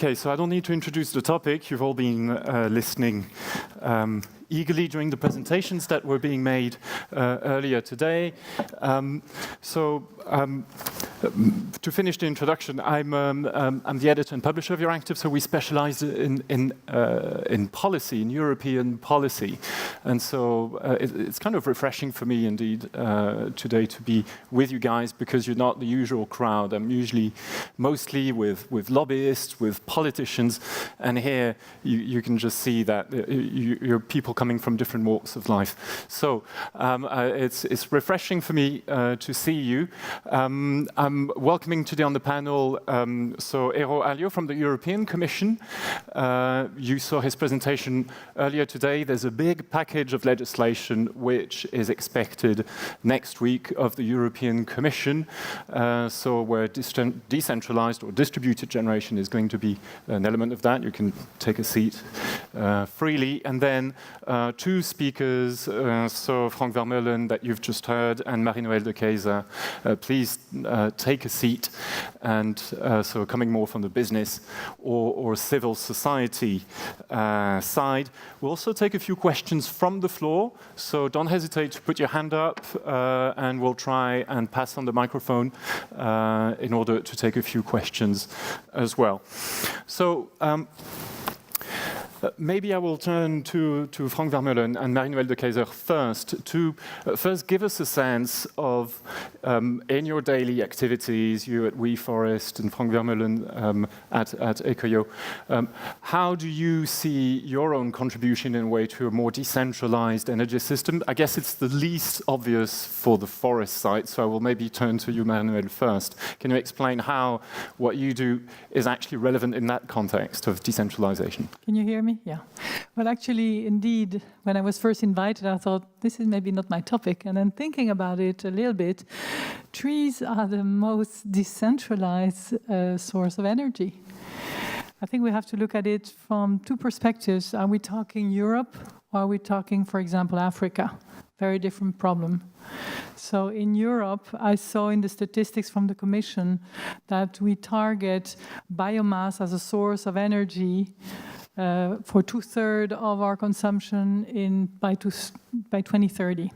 Okay, so I don't need to introduce the topic. You've all been listening eagerly during the presentations that were being made earlier today. To finish the introduction, I'm the editor and publisher of Euractiv, so we specialize in policy, in European policy. And so it's kind of refreshing for me indeed today to be with you guys, because you're not the usual crowd. I'm usually mostly with lobbyists, with politicians, and here you can just see that you're people coming from different walks of life. So it's refreshing for me to see you. I'm welcoming today on the panel so Eero Aljo from the European Commission. You saw his presentation earlier today. There's a big package of legislation which is expected next week of the European Commission. So where decentralized or distributed generation is going to be an element of that. You can take a seat freely. And then two speakers, so Frank Vermeulen that you've just heard, and Marie-Noëlle de Keyser. Please take a seat. And so coming more from the business or civil society side. We'll also take a few questions from the floor. So don't hesitate to put your hand up and we'll try and pass on the microphone in order to take a few questions as well. So maybe I will turn to Frank Vermeulen and Marie-Noëlle de Keyser first to first give us a sense of, in your daily activities, you at WeForest and Frank Vermeulen at Ecoyo, how do you see your own contribution in a way to a more decentralized energy system? I guess it's the least obvious for the forest side, so I will maybe turn to you, Marie-Noëlle, first. Can you explain how what you do is actually relevant in that context of decentralization? Can you hear me? Yeah. Well, actually, indeed, when I was first invited, I thought, this is maybe not my topic. And then thinking about it a little bit, trees are the most decentralized source of energy. I think we have to look at it from two perspectives. Are we talking Europe, or are we talking, for example, Africa? Very different problem. So in Europe, I saw in the statistics from the Commission that we target biomass as a source of energy for 2/3 of our consumption by 2030.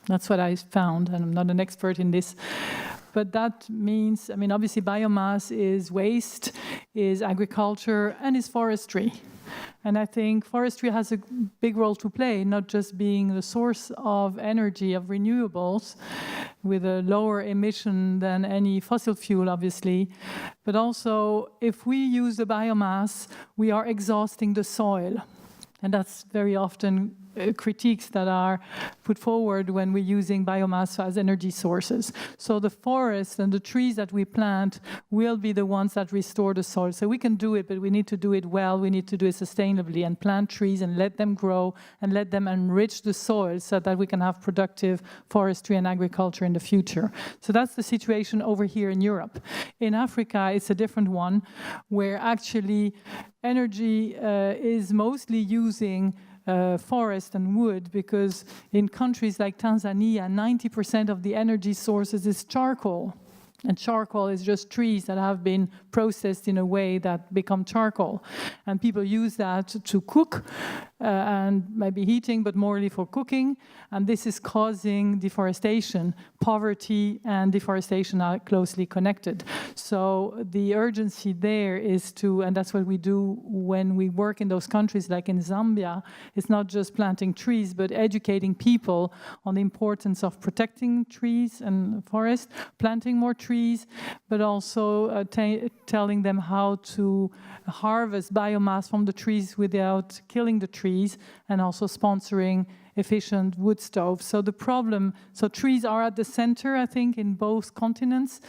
That's what I found, and I'm not an expert in this. But that means, I mean, obviously biomass is waste, is agriculture, and is forestry. And I think forestry has a big role to play, not just being the source of energy, of renewables, with a lower emission than any fossil fuel, obviously, but also if we use the biomass, we are exhausting the soil. And that's very often critiques that are put forward when we're using biomass as energy sources. So the forests and the trees that we plant will be the ones that restore the soil. So we can do it, but we need to do it well. We need to do it sustainably and plant trees and let them grow and let them enrich the soil so that we can have productive forestry and agriculture in the future. So that's the situation over here in Europe. In Africa, it's a different one, where actually energy is mostly using forest and wood, because in countries like Tanzania, 90% of the energy sources is charcoal. And charcoal is just trees that have been processed in a way that become charcoal. And people use that to cook and maybe heating, but morely for cooking. And this is causing deforestation. Poverty and deforestation are closely connected. So the urgency there is to, and that's what we do when we work in those countries, like in Zambia, it's not just planting trees, but educating people on the importance of protecting trees and forests, planting more trees, but also telling them how to harvest biomass from the trees without killing the trees, and also sponsoring efficient wood stoves. So the problem, so trees are at the center, I think, in both continents,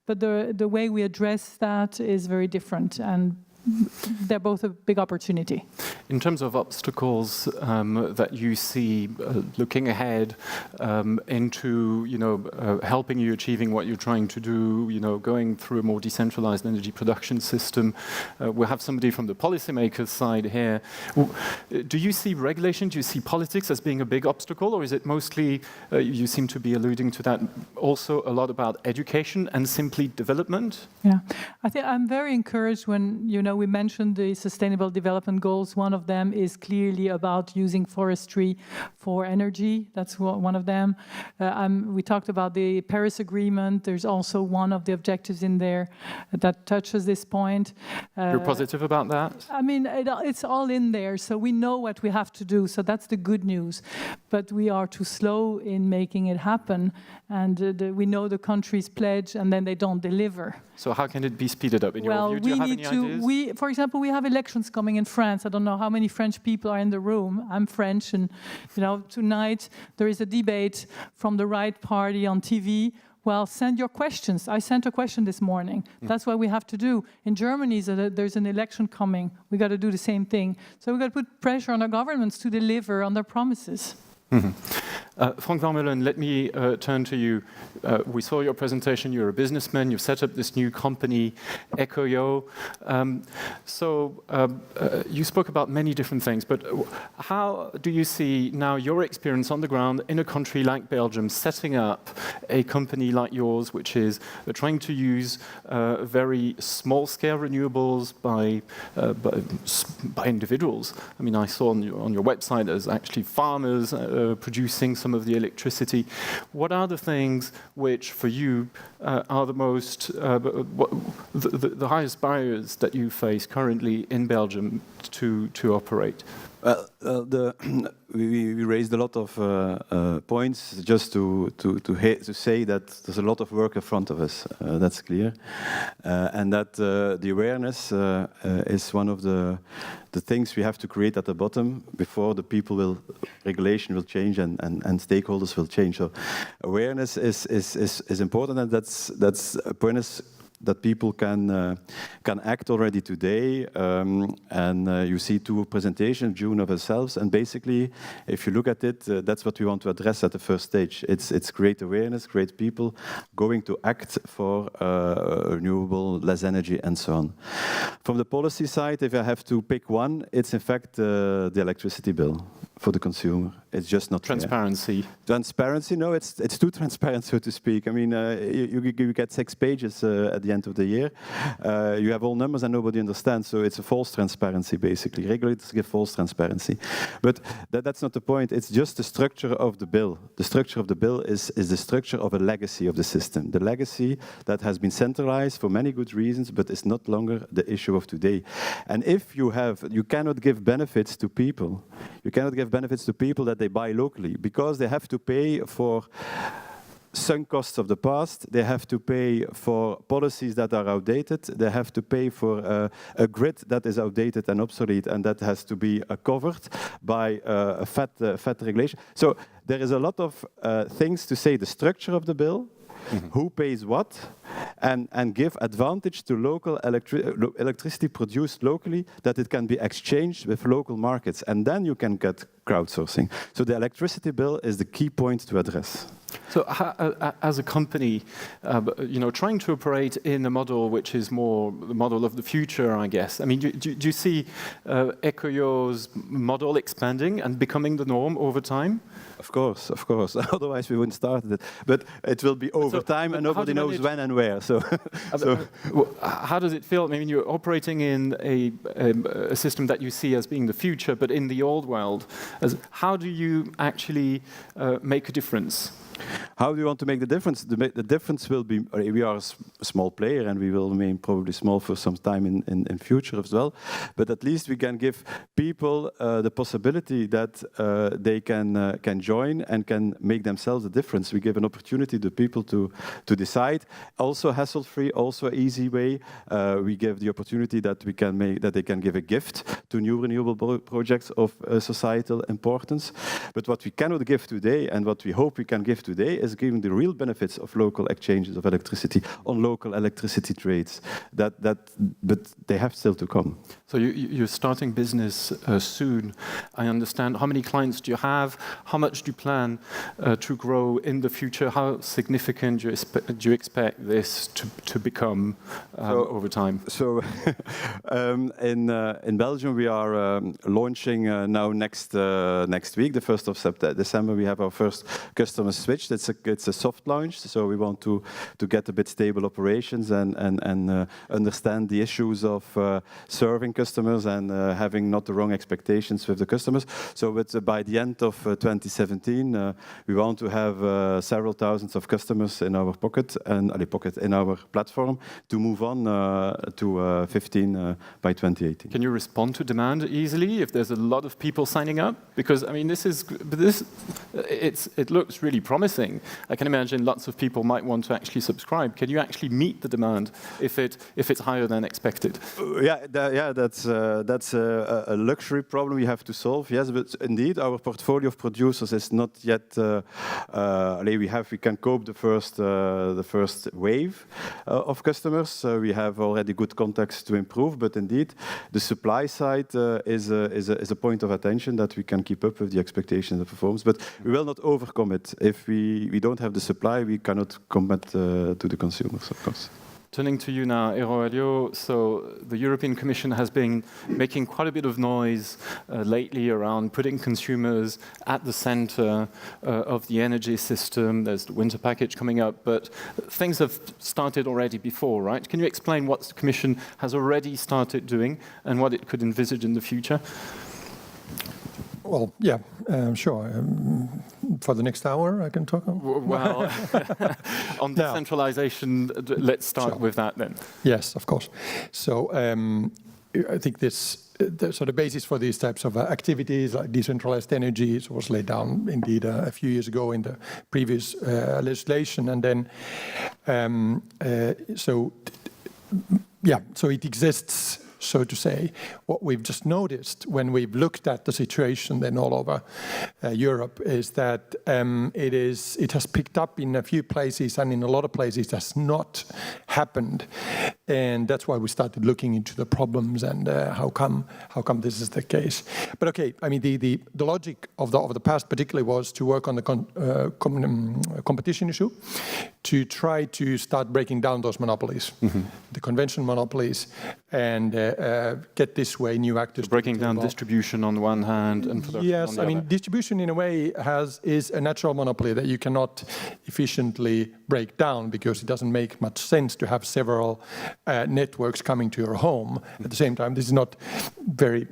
but the way we address that is very different, and they're both a big opportunity. In terms of obstacles that you see looking ahead into, helping you achieving what you're trying to do, going through a more decentralized energy production system, we'll have somebody from the policymakers side here. Do you see regulation, do you see politics as being a big obstacle, or is it mostly, you seem to be alluding to that, also a lot about education and simply development? Yeah, I think I'm very encouraged when, we mentioned the Sustainable Development Goals. One of them is clearly about using forestry for energy. That's one of them. We talked about the Paris Agreement. There's also one of the objectives in there that touches this point. You're positive about that? I mean, it's all in there, so we know what we have to do, so that's the good news. But we are too slow in making it happen, and we know the countries pledge, and then they don't deliver. So how can it be speeded up in your view? Do you have any ideas? For example, we have elections coming in France. I don't know how many French people are in the room. I'm French, and tonight there is a debate from the right party on TV. Well, send your questions. I sent a question this morning. That's what we have to do. In Germany, there's an election coming. We got to do the same thing. So we got to put pressure on our governments to deliver on their promises. Frank Vermeulen, let me turn to you. We saw your presentation. You're a businessman. You've set up this new company, EcoYo. You spoke about many different things, but how do you see now your experience on the ground in a country like Belgium setting up a company like yours, which is trying to use very small-scale renewables by individuals? I mean, I saw on your website there's actually farmers producing some of the electricity. What are the things which, for you, are the most the highest barriers that you face currently in Belgium to operate? We raised a lot of points just to say that there's a lot of work in front of us. That's clear, and that the awareness is one of the things we have to create at the bottom before the regulation will change and stakeholders will change. So awareness is important, and that's awareness that people can act already today. And you see two presentations, June of ourselves, and basically, if you look at it, that's what we want to address at the first stage. It's great awareness, great people going to act for renewable, less energy, and so on. From the policy side, if I have to pick one, it's in fact the electricity bill for the consumer. It's just not transparency. Fair. Transparency? No, it's too transparent, so to speak. I mean, you get 6 pages at the end of the year. You have all numbers and nobody understands, so it's a false transparency, basically. Regulators give false transparency. But that's not the point. It's just the structure of the bill. The structure of the bill is the structure of a legacy of the system. The legacy that has been centralized for many good reasons, but is not longer the issue of today. And if you cannot give benefits to people. You cannot give benefits to people that they buy locally, because they have to pay for sunk costs of the past, they have to pay for policies that are outdated, they have to pay for a grid that is outdated and obsolete, and that has to be covered by a fat regulation. So there is a lot of things to say, the structure of the bill, who pays what, and give advantage to local electricity produced locally, that it can be exchanged with local markets, and then you can get crowdsourcing. So the electricity bill is the key point to address. So as a company, trying to operate in a model which is more the model of the future, I guess. I mean, do you see EcoYo's model expanding and becoming the norm over time? Of course. Otherwise, we wouldn't start it. But it will be over time, and nobody knows when and where. So, how does it feel? I mean, you're operating in a system that you see as being the future, but in the old world. How do you actually make a difference? How do you want to make the difference? The difference will be, we are a small player, and we will remain probably small for some time in future as well. But at least we can give people the possibility that they can join and can make themselves a difference. We give an opportunity to people to decide. Also hassle-free, also easy way. We give the opportunity that they can give a gift to new renewable projects of societal importance. But what we cannot give today, and what we hope we can give today, is giving the real benefits of local exchanges of electricity on local electricity trades. But they have still to come. So you're starting business soon. I understand. How many clients do you have? How much do you plan to grow in the future? How significant do you expect this to become over time? So in Belgium, we are launching now next week, the 1st of December. We have our first customer switch. It's a soft launch, so we want to get a bit stable operations and understand the issues of serving customers and having not the wrong expectations with the customers. So by the end of 2017, we want to have several thousands of customers in our pocket in our platform to move on to 15 by 2018. Can you respond to demand easily if there's a lot of people signing up? Because I mean, it looks really promising. I can imagine lots of people might want to actually subscribe. Can you actually meet the demand if it's higher than expected? That's a luxury problem we have to solve. Yes, but indeed, our portfolio of producers is not yet. We can cope the first wave of customers. We have already good contacts to improve, but indeed, the supply side is a point of attention that we can keep up with the expectations of performance. But we will not overcommit. If we don't have the supply, we cannot commit to the consumers, of course. Turning to you now, Aurelio. So the European Commission has been making quite a bit of noise lately around putting consumers at the center of the energy system. There's the winter package coming up, but things have started already before, right? Can you explain what the Commission has already started doing and what it could envisage in the future? Well, yeah, sure. For the next hour, I can talk on. Well, on decentralization, let's start with that then. Yes, of course. So I think the basis for these types of activities, like decentralized energy, was laid down indeed a few years ago in the previous legislation, and then so it exists. So to say, what we've just noticed when we've looked at the situation then all over Europe is that it has picked up in a few places, and in a lot of places it has not happened, and that's why we started looking into the problems and how come this is the case. But okay, I mean the logic of the past particularly was to work on the competition issue, to try to start breaking down those monopolies, the conventional monopolies, and get this way new actors. So breaking down distribution on the one hand and production on the other. Yes, distribution in a way is a natural monopoly that you cannot efficiently break down because it doesn't make much sense to have several networks coming to your home at the same time. This is not very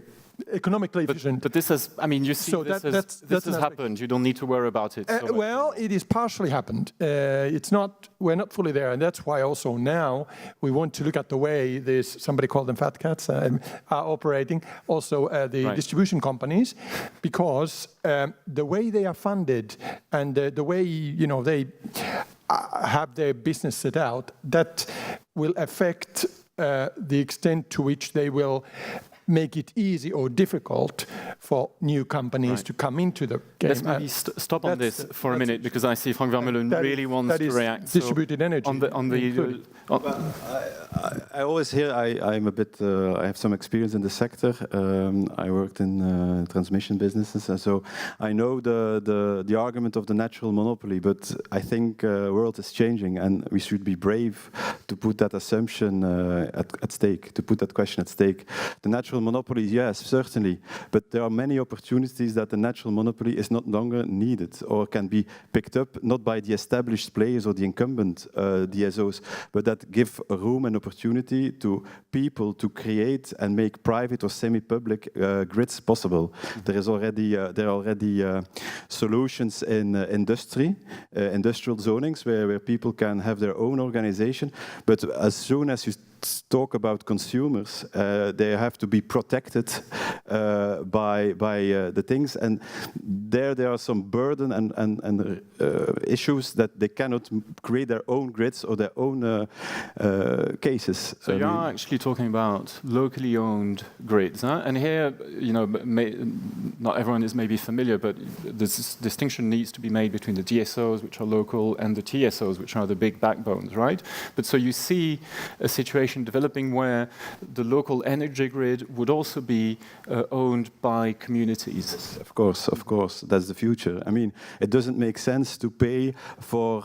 economically efficient. But this has, you see, so this has happened. You don't need to worry about it. So well, it is partially happened. We're not fully there, and that's why also now we want to look at the way somebody called them fat cats, are operating. Also, the distribution companies, because the way they are funded and the way they have their business set out, that will affect the extent to which they will make it easy or difficult for new companies to come into the game. Let's maybe stop on this for a minute, because I see Frank Vermeulen really wants to react. Distributed energy. I always hear, I'm a bit, I have some experience in the sector. I worked in transmission businesses, and so I know the argument of the natural monopoly, but I think the world is changing, and we should be brave to put that assumption at stake, to put that question at stake. The natural monopoly, yes, certainly, but there are many opportunities that the natural monopoly is not longer needed or can be picked up not by the established players or the incumbent DSOs, but that give room and opportunity to people to create and make private or semi-public grids possible. There are already solutions in industrial zonings where people can have their own organization, but as soon as you talk about consumers, they have to be protected by the things, and there are some burden and issues that they cannot create their own grids or their own cases. So you are actually talking about locally owned grids, huh? And here, not everyone is maybe familiar, but this distinction needs to be made between the DSOs, which are local, and the TSOs, which are the big backbones, right? But so you see a situation situation developing where the local energy grid would also be owned by communities? Of course, that's the future. I mean, it doesn't make sense to pay for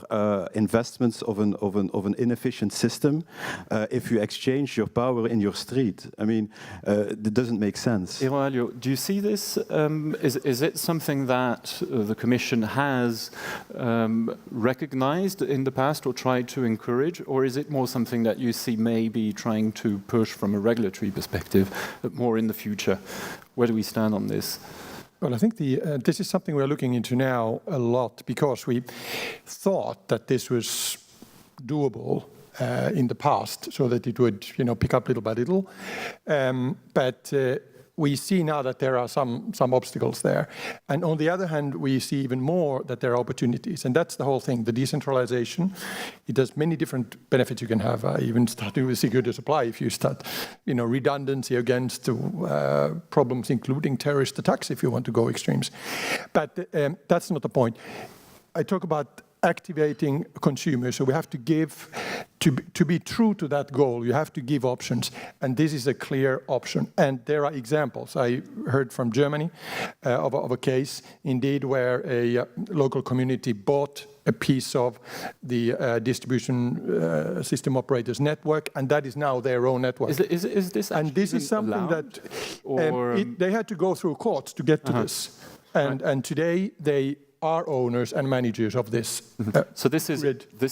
investments of an inefficient system if you exchange your power in your street. I mean, it doesn't make sense. Eroalio, do you see this? Is it something that the Commission has recognized in the past or tried to encourage, or is it more something that you see maybe trying to push from a regulatory perspective more in the future? Where do we stand on this? Well, I think this is something we're looking into now a lot, because we thought that this was doable in the past, so that it would, pick up little by little. But we see now that there are some obstacles there. And on the other hand, we see even more that there are opportunities. And that's the whole thing, the decentralization. It has many different benefits you can have, even starting with security supply. If you start, redundancy against problems, including terrorist attacks, if you want to go extremes. But that's not the point. I talk about activating consumers. So we have to give, to be true to that goal, you have to give options. And this is a clear option. And there are examples. I heard from Germany of a case, indeed, where a local community bought a piece of the distribution system operators network, and that is now their own network. Is this and this is something allowed? That they had to go through courts to get to this. And today they are owners and managers of this. So this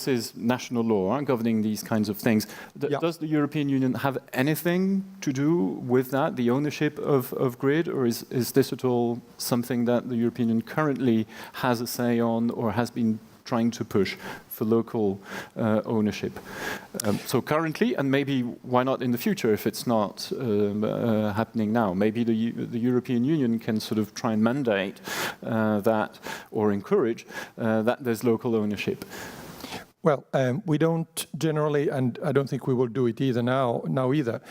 is national law governing these kinds of things. Does the European Union have anything to do with that, the ownership of grid, or is this at all something that the European Union currently has a say on or has been trying to push for local ownership? So currently, and maybe why not in the future if it's not happening now? Maybe the European Union can sort of try and mandate that or encourage that there's local ownership. Well, we don't generally, and I don't think we will do it either now either,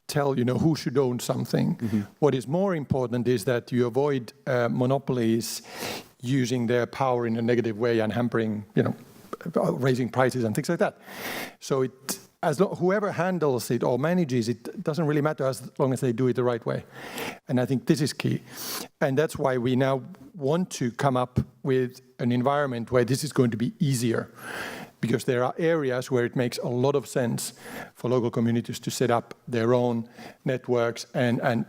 tell who should own something. Mm-hmm. What is more important is that you avoid monopolies using their power in a negative way and hampering, raising prices and things like that. So whoever handles it or manages it doesn't really matter as long as they do it the right way. And I think this is key. And that's why we now want to come up with an environment where this is going to be easier. Because there are areas where it makes a lot of sense for local communities to set up their own networks and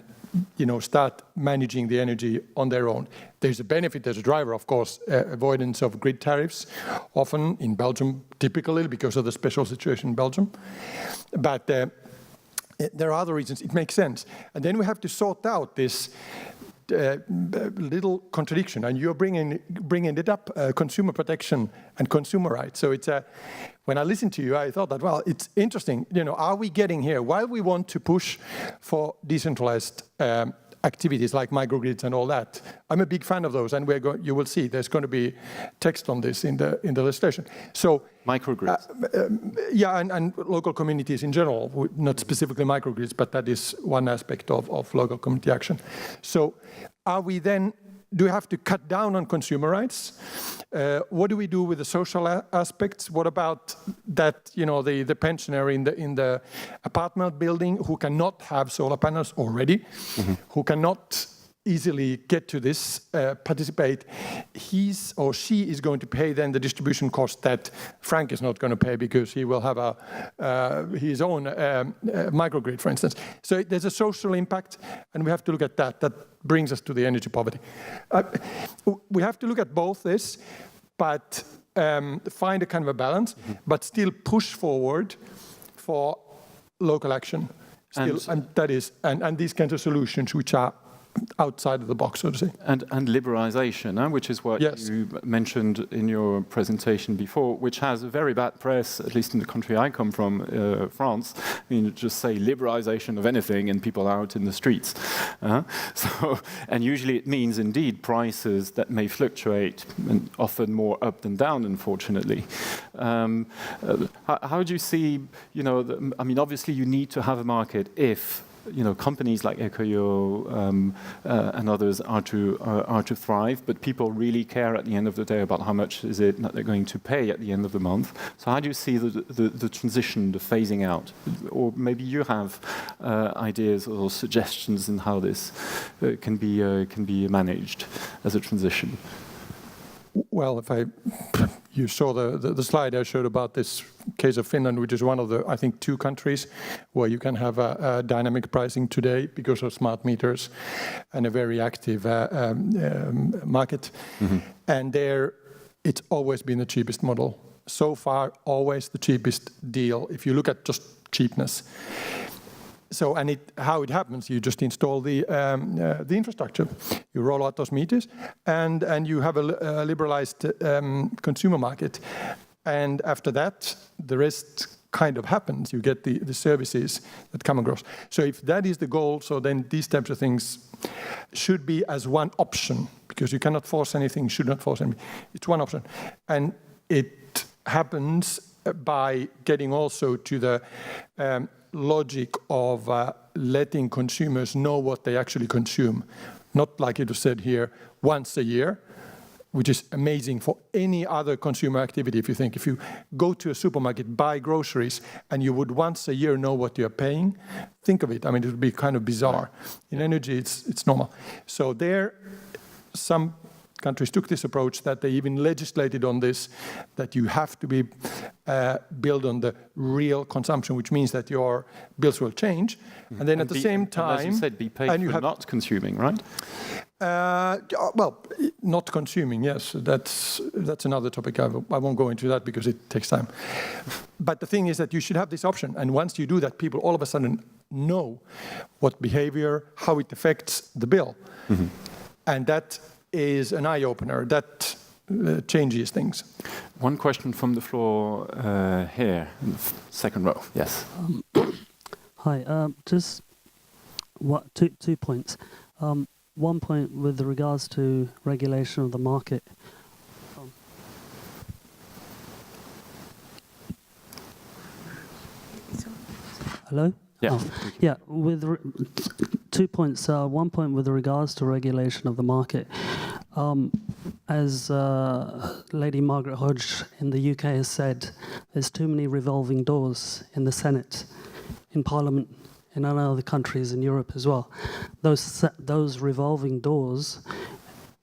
start managing the energy on their own. There's a benefit, there's a driver, of course, avoidance of grid tariffs, often in Belgium, typically because of the special situation in Belgium. But there are other reasons it makes sense. And then we have to sort out this little contradiction, and you're bringing it up, consumer protection and consumer rights. So it's when I listened to you, I thought that, well, it's interesting. Are we getting here? While we want to push for decentralized activities like microgrids and all that, I'm a big fan of those, and you will see there's going to be text on this in the legislation. So microgrids, and local communities in general, not specifically microgrids, but that is one aspect of local community action. So, are we then? Do we have to cut down on consumer rights? What do we do with the social aspects? What about that? The pensioner in the apartment building who cannot have solar panels already, who cannot easily get to this, participate. He or she is going to pay then the distribution cost that Frank is not going to pay because he will have his own microgrid, for instance. So there's a social impact, and we have to look at that. That brings us to the energy poverty. We have to look at both this, but find a kind of a balance, but still push forward for local action. And these kinds of solutions which are outside of the box, so to say. And liberalization, which is what you mentioned in your presentation before, which has a very bad press, at least in the country I come from, France. I mean, just say liberalization of anything and people are out in the streets. And usually it means indeed prices that may fluctuate, and often more up than down, unfortunately. How do you see, obviously you need to have a market if companies like Ecoyo and others are to thrive, but people really care at the end of the day about how much is it that they're going to pay at the end of the month. So how do you see the transition, the phasing out? Or maybe you have ideas or suggestions in how this can be managed as a transition? Well, you saw the slide I showed about this case of Finland, which is one of the, I think, 2 countries where you can have a dynamic pricing today because of smart meters and a very active market. Mm-hmm. And there, it's always been the cheapest model. So far, always the cheapest deal, if you look at just cheapness. So, and how it happens, you just install the infrastructure. You roll out those meters, and you have a liberalized consumer market. And after that, the rest kind of happens. You get the services that come across. So if that is the goal, so then these types of things should be as one option, because you cannot force anything, should not force anything. It's one option. And it happens by getting also to the logic of letting consumers know what they actually consume. Not like it was said here, once a year, which is amazing for any other consumer activity. If you go to a supermarket, buy groceries, and you would once a year know what you're paying, think of it. I mean, it would be kind of bizarre. In energy, it's normal. So there, some countries took this approach that they even legislated on this, that you have to be built on the real consumption, which means that your bills will change. And then at the same time... as you said, be paid for not consuming, right? Well, not consuming, yes. That's another topic. I won't go into that because it takes time. But the thing is that you should have this option. And once you do that, people all of a sudden know what behavior, how it affects the bill. Mm-hmm. And that is an eye-opener. That changes things. One question from the floor here, in the second row. Yes. Hi. Just two points. One point with regards to regulation of the market. Hello? Yeah. Yeah. 2 points. One point with regards to regulation of the market. As Lady Margaret Hodge in the UK has said, there's too many revolving doors in the Senate, in Parliament, in other countries in Europe as well. Those revolving doors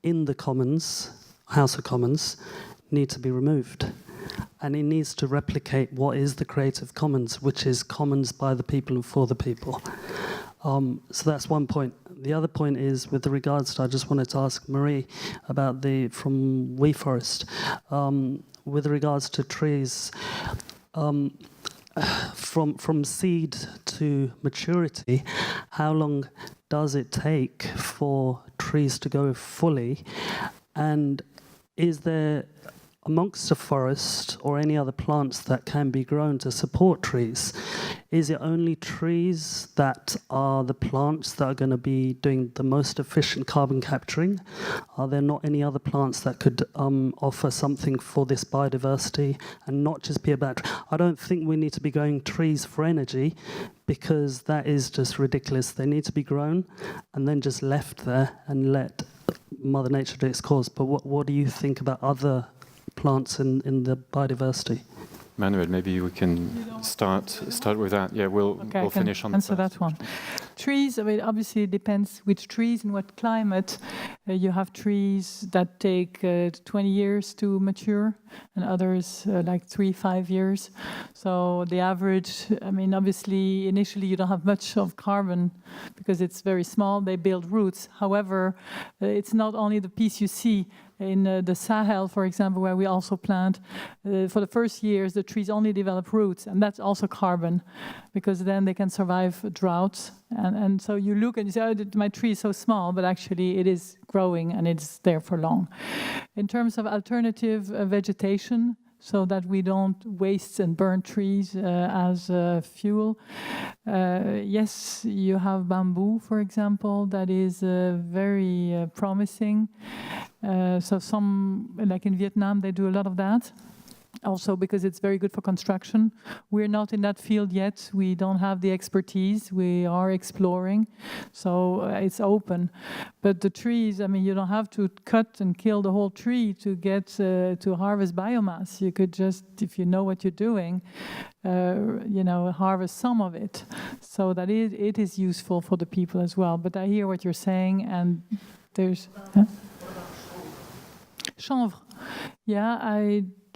in the Commons, House of Commons, need to be removed. And it needs to replicate what is the Creative Commons, which is commons by the people and for the people. So that's one point. The other point is with regards to, I just wanted to ask Marie about from WeForest, with regards to trees, from seed to maturity, how long does it take for trees to go fully? And is there amongst the forest or any other plants that can be grown to support trees? Is it only trees that are the plants that are going to be doing the most efficient carbon capturing? Are there not any other plants that could offer something for this biodiversity and not just be about... I don't think we need to be growing trees for energy, because that is just ridiculous. They need to be grown and then just left there and let Mother Nature do its course. But what do you think about other plants in the biodiversity? Manuel, maybe we can start with that. Yeah, we'll finish on answer that one. Trees, I mean, obviously it depends which trees and what climate. You have trees that take 20 years to mature, and others like 3-5 years. So the average, I mean, obviously initially you don't have much of carbon because it's very small. They build roots. However, it's not only the piece you see. In the Sahel, for example, where we also plant, for the first years, the trees only develop roots, and that's also carbon, because then they can survive droughts. And so you look and you say, oh, my tree is so small, but actually it is growing and it's there for long. In terms of alternative vegetation, so that we don't waste and burn trees as fuel. Yes, you have bamboo, for example, that is very promising. So some, like in Vietnam, they do a lot of that. Also because it's very good for construction. We're not in that field yet. We don't have the expertise. We are exploring, so it's open. But the trees, I mean, you don't have to cut and kill the whole tree to get to harvest biomass. You could just, if you know what you're doing, harvest some of it. So that it is useful for the people as well. But I hear what you're saying, and there's chanvre. Yeah,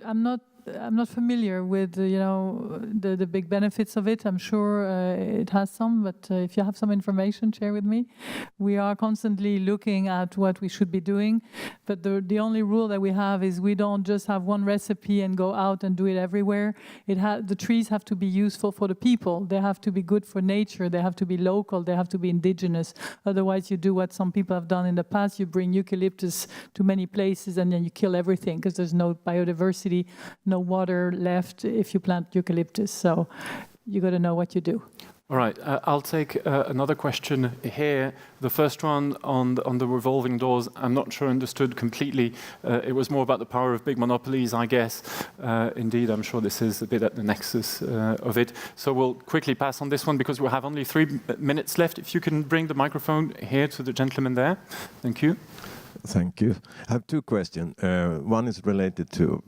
I'm not familiar with the big benefits of it. I'm sure it has some, but if you have some information, share with me. We are constantly looking at what we should be doing, but the only rule that we have is we don't just have one recipe and go out and do it everywhere. The trees have to be useful for the people. They have to be good for nature. They have to be local. They have to be indigenous. Otherwise, you do what some people have done in the past. You bring eucalyptus to many places and then you kill everything because there's no biodiversity, no water left if you plant eucalyptus. So you got to know what you do. All right, I'll take another question here. The first one on the revolving doors, I'm not sure I understood completely. It was more about the power of big monopolies, I guess. Indeed, I'm sure this is a bit at the nexus of it. So we'll quickly pass on this one because we have only 3 minutes left. If you can bring the microphone here to the gentleman there. Thank you. Thank you. I have 2 questions. One is related to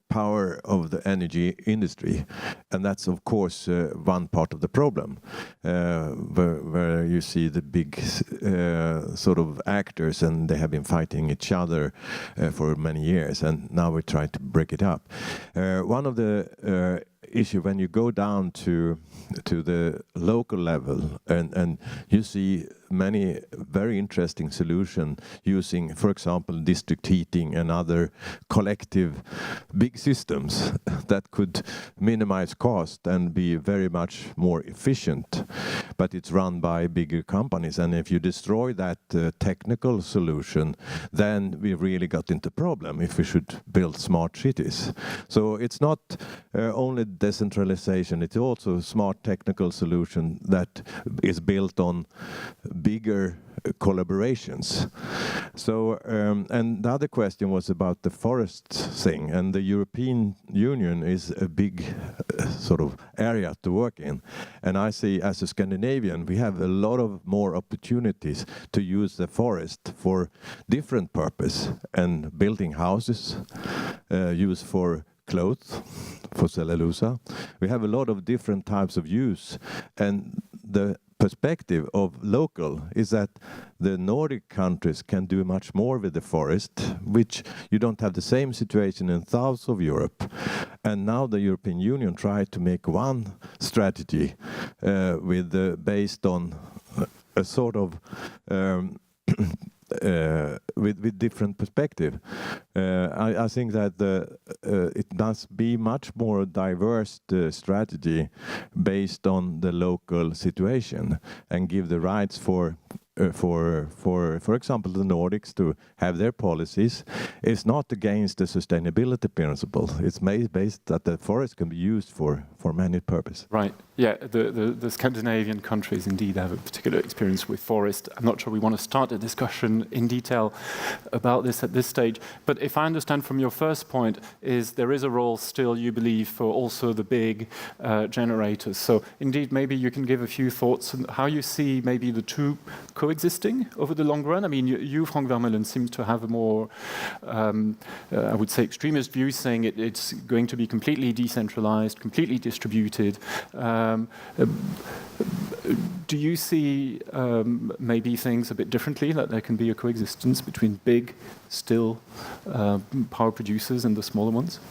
power of the energy industry, and that's of course one part of the problem, where you see the big sort of actors, and they have been fighting each other for many years, and now we try to break it up. One of the issue when you go down to the local level and you see many very interesting solutions using, for example, district heating and other collective big systems that could minimize cost and be very much more efficient, but it's run by bigger companies. And if you destroy that technical solution, then we really got into problem if we should build smart cities. So it's not only decentralization, it's also a smart technical solution that is built on bigger collaborations. So, and the other question was about the forest thing, and the European Union is a big sort of area to work in. And I see, as a Scandinavian, we have a lot of more opportunities to use the forest for different purpose, and building houses, use for clothes, for cellulosa. We have a lot of different types of use, and the perspective of local is that the Nordic countries can do much more with the forest, which you don't have the same situation in south of Europe. And now the European Union tried to make one strategy based on a sort of with different perspective. I think that it must be much more diverse strategy based on the local situation, and give the rights for example, the Nordics to have their policies. It's not against the sustainability principle. It's based that the forest can be used for many purposes. Right. Yeah, the Scandinavian countries indeed have a particular experience with forest. I'm not sure we want to start a discussion in detail about this at this stage. But if I understand from your first point, is there is a role still, you believe, for also the big generators. So indeed, maybe you can give a few thoughts on how you see maybe the two coexisting over the long run. I mean, you Frank Vermeulen, seem to have a more, I would say, extremist view, saying it's going to be completely decentralized, completely distributed. Do you see maybe things a bit differently, that there can be a coexistence between big, still power producers and the smaller ones?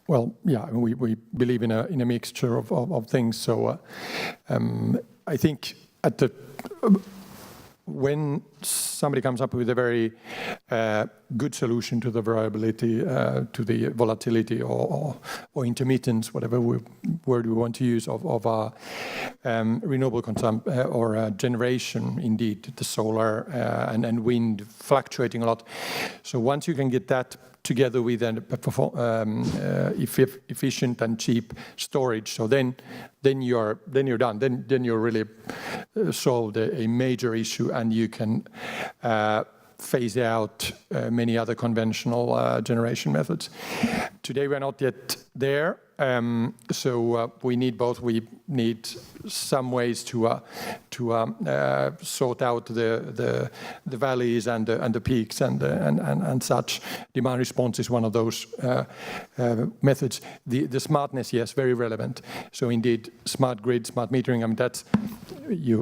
Well, yeah, we believe in a mixture of things. So I think when somebody comes up with a very good solution to the variability, to the volatility or intermittence, whatever word we want to use, of renewable or generation, indeed, the solar and wind fluctuating a lot. So once you can get that together with an efficient and cheap storage, so then you're done. Then you're really solved a major issue, and you can phase out many other conventional generation methods. Today we're not yet there, so we need both. We need some ways to sort out the valleys and the peaks and such. Demand response is one of those methods. The smartness, yes, very relevant. So indeed, smart grid, smart metering. I mean,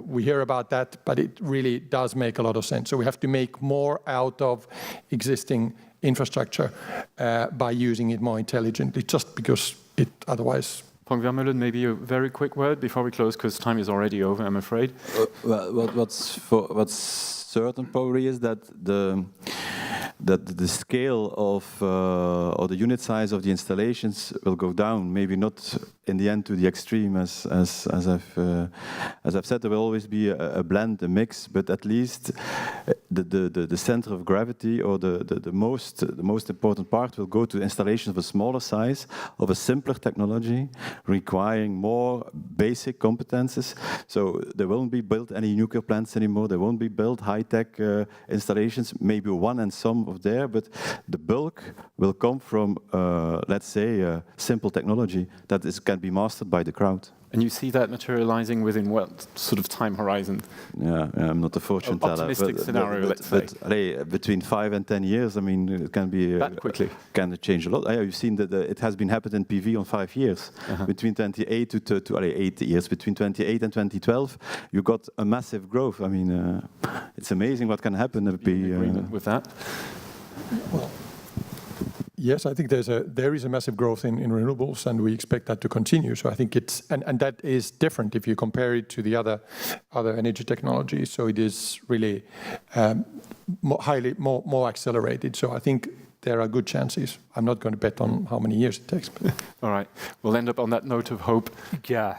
we hear about that, but it really does make a lot of sense. So we have to make more out of existing infrastructure by using it more intelligently, just because it otherwise. Pong Vermeulen, maybe a very quick word before we close, because time is already over, I'm afraid. Well, what's certain probably is that the scale of or the unit size of the installations will go down. Maybe not in the end to the extreme, as I've said, there will always be a blend, a mix, but at least the center of gravity or the most important part will go to installations of a smaller size, of a simpler technology, requiring more basic competences. So there won't be built any nuclear plants anymore. There won't be built high-tech installations. Maybe one and some of there, but the bulk will come from, let's say, simple technology that can be mastered by the crowd. And you see that materializing within what sort of time horizon? Yeah, I'm not a fortune teller. Optimistic scenario, let's say. But between 5 and 10 years, I mean, it can be that quickly. Can change a lot. You've seen that it has been happening in PV on 5 years. Between 28 to 8 years. Between 28 and 2012, you got a massive growth. I mean, it's amazing what can happen. Agreement with that? Well, yes, I think there is a massive growth in renewables, and we expect that to continue. So I think and that is different if you compare it to the other energy technologies. So it is really more accelerated. So I think there are good chances. I'm not going to bet on how many years it takes. All right, we'll end up on that note of hope. Yeah,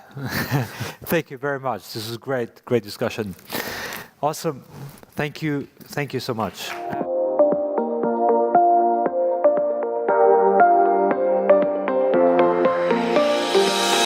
thank you very much. This was great discussion. Awesome. Thank you so much.